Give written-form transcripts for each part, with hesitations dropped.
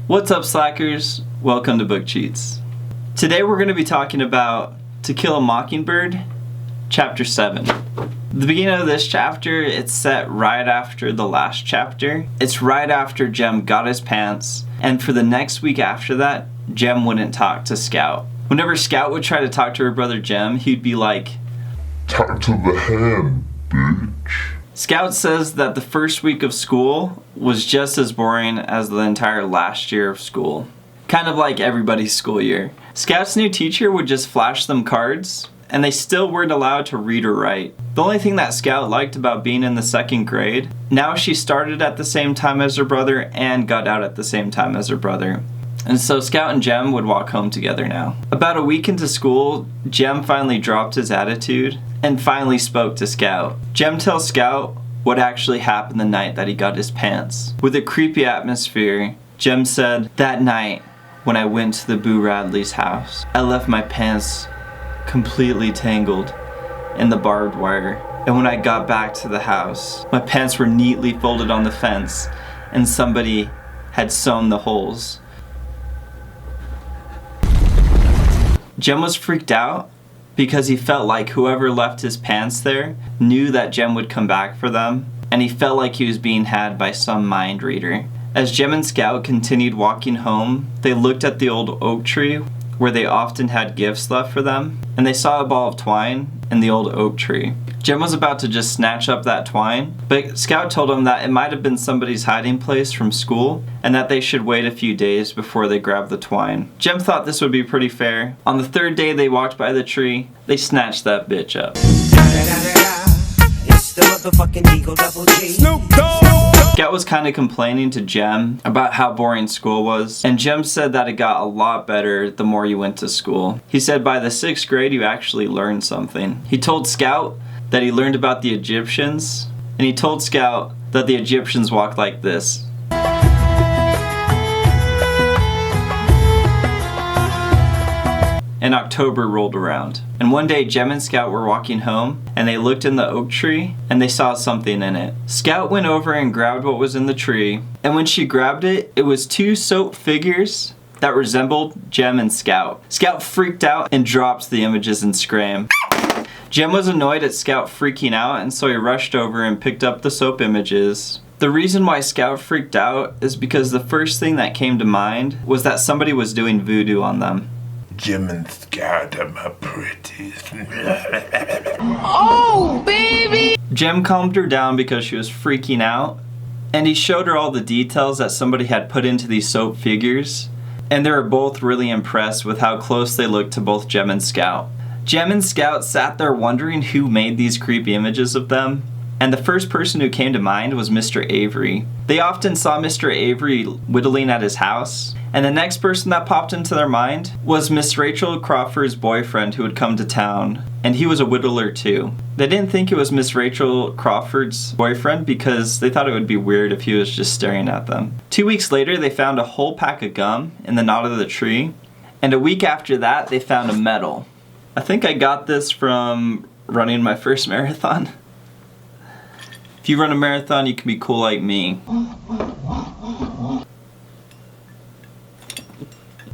What's up, slackers? Welcome to Book Cheats. Today we're going to be talking about To Kill a Mockingbird, Chapter 7. The beginning of this chapter, it's set right after the last chapter. It's right after Jem got his pants, and for the next week after that, Jem wouldn't talk to Scout. Whenever Scout would try to talk to her brother Jem, he'd be like, "Talk to the hand, bitch." Scout says that the first week of school was just as boring as the entire last year of school. Kind of like everybody's school year. Scout's new teacher would just flash them cards, and they still weren't allowed to read or write. The only thing that Scout liked about being in the second grade, now she started at the same time as her brother and got out at the same time as her brother. And so Scout and Jem would walk home together now. About a week into school, Jem finally dropped his attitude and finally spoke to Scout. Jem tells Scout what actually happened the night that he got his pants. With a creepy atmosphere, Jem said, "That night, when I went to the Boo Radley's house, I left my pants completely tangled in the barbed wire. And when I got back to the house, my pants were neatly folded on the fence and somebody had sewn the holes." Jem was freaked out because he felt like whoever left his pants there knew that Jem would come back for them, and he felt like he was being had by some mind reader. As Jem and Scout continued walking home, they looked at the old oak tree where they often had gifts left for them, and they saw a ball of twine in the old oak tree. Jem was about to just snatch up that twine, but Scout told him that it might have been somebody's hiding place from school and that they should wait a few days before they grabbed the twine. Jem thought this would be pretty fair. On the third day they walked by the tree, they snatched that bitch up. It's the motherfucking Eagle Double G. Snoop Dogg! Scout was kind of complaining to Jem about how boring school was, and Jem said that it got a lot better the more you went to school. He said by the 6th grade you actually learned something. He told Scout that he learned about the Egyptians, and he told Scout that the Egyptians walked like this. And October rolled around. And one day Jem and Scout were walking home, and they looked in the oak tree and they saw something in it. Scout went over and grabbed what was in the tree, and when she grabbed it, it was 2 soap figures that resembled Jem and Scout. Scout freaked out and dropped the images and screamed. Jem was annoyed at Scout freaking out, and so he rushed over and picked up the soap images. The reason why Scout freaked out is because the first thing that came to mind was that somebody was doing voodoo on them. Jem and Scout are my pretties. Oh, baby! Jem calmed her down because she was freaking out, and he showed her all the details that somebody had put into these soap figures, and they were both really impressed with how close they looked to both Jem and Scout. Jem and Scout sat there wondering who made these creepy images of them, and the first person who came to mind was Mr. Avery. They often saw Mr. Avery whittling at his house, and the next person that popped into their mind was Miss Rachel Crawford's boyfriend who had come to town, and he was a whittler too. They didn't think it was Miss Rachel Crawford's boyfriend because they thought it would be weird if he was just staring at them. 2 weeks later, they found a whole pack of gum in the knot of the tree, and a week after that, they found a medal. I think I got this from running my first marathon. If you run a marathon, you can be cool like me.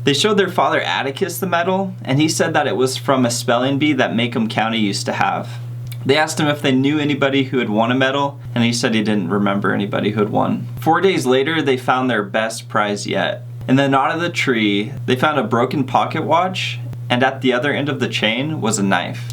They showed their father Atticus the medal, and he said that it was from a spelling bee that Macomb County used to have. They asked him if they knew anybody who had won a medal, and he said he didn't remember anybody who had won. 4 days later, they found their best prize yet. In the knot of the tree, they found a broken pocket watch, and at the other end of the chain was a knife.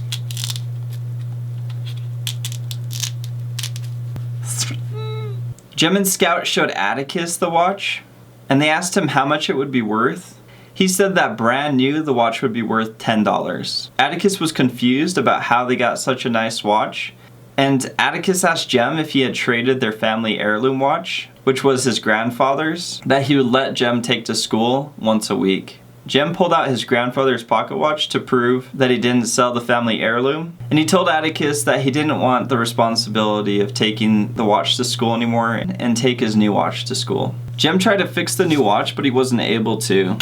Jem and Scout showed Atticus the watch, and they asked him how much it would be worth. He said that brand new the watch would be worth $10. Atticus was confused about how they got such a nice watch, and Atticus asked Jem if he had traded their family heirloom watch, which was his grandfather's, that he would let Jem take to school once a week. Jem pulled out his grandfather's pocket watch to prove that he didn't sell the family heirloom, and he told Atticus that he didn't want the responsibility of taking the watch to school anymore and take his new watch to school. Jem tried to fix the new watch, but he wasn't able to.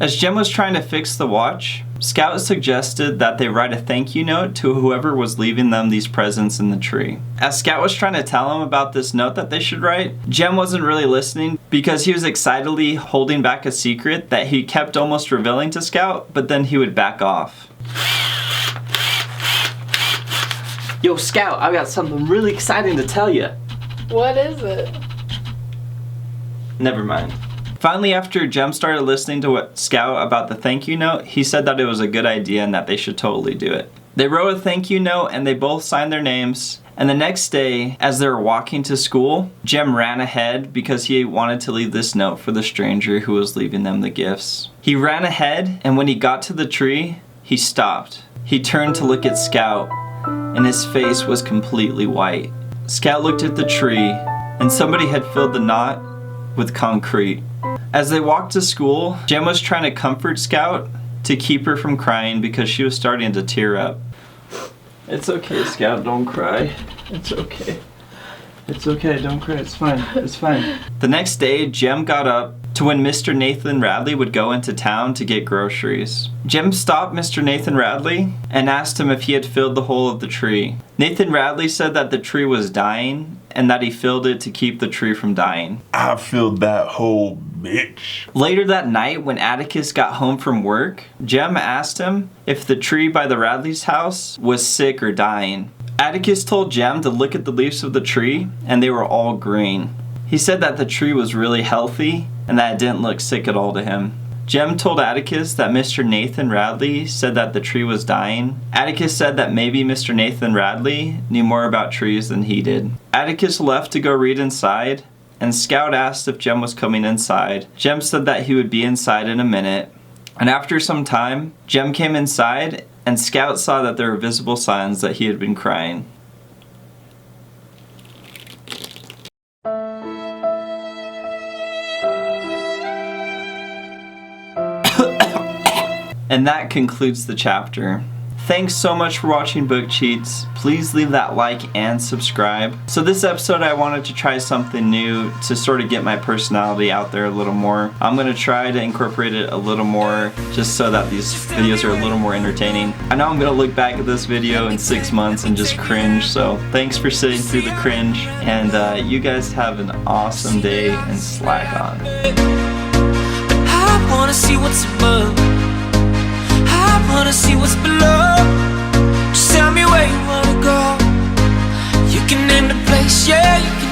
As Jem was trying to fix the watch, Scout suggested that they write a thank you note to whoever was leaving them these presents in the tree. As Scout was trying to tell him about this note that they should write, Jem wasn't really listening because he was excitedly holding back a secret that he kept almost revealing to Scout, but then he would back off. Yo, Scout, I got something really exciting to tell you. What is it? Never mind. Finally, after Jem started listening to what Scout about the thank you note, he said that it was a good idea and that they should totally do it. They wrote a thank you note and they both signed their names. And the next day, as they were walking to school, Jem ran ahead because he wanted to leave this note for the stranger who was leaving them the gifts. He ran ahead, and when he got to the tree, he stopped. He turned to look at Scout, and his face was completely white. Scout looked at the tree, and somebody had filled the knot with concrete. As they walked to school, Jem was trying to comfort Scout to keep her from crying because she was starting to tear up. It's okay, Scout, don't cry. It's okay. It's okay, don't cry, it's fine, it's fine. The next day, Jem got up to when Mr. Nathan Radley would go into town to get groceries. Jem stopped Mr. Nathan Radley and asked him if he had filled the hole of the tree. Nathan Radley said that the tree was dying and that he filled it to keep the tree from dying. I filled that hole, bitch. Later that night, when Atticus got home from work, Jem asked him if the tree by the Radley's house was sick or dying. Atticus told Jem to look at the leaves of the tree, and they were all green. He said that the tree was really healthy and that it didn't look sick at all to him. Jem told Atticus that Mr. Nathan Radley said that the tree was dying. Atticus said that maybe Mr. Nathan Radley knew more about trees than he did. Atticus left to go read inside, and Scout asked if Jem was coming inside. Jem said that he would be inside in a minute. And after some time, Jem came inside, and Scout saw that there were visible signs that he had been crying. And that concludes the chapter. Thanks so much for watching Book Cheats. Please leave that like and subscribe. So this episode I wanted to try something new to sort of get my personality out there a little more. I'm going to try to incorporate it a little more just so that these videos are a little more entertaining. I know I'm going to look back at this video in 6 months and just cringe, so thanks for sitting through the cringe, and you guys have an awesome day and slack on. I wanna see what's above. I wanna see what's below. Just tell me where you wanna go. You can name the place, yeah, you can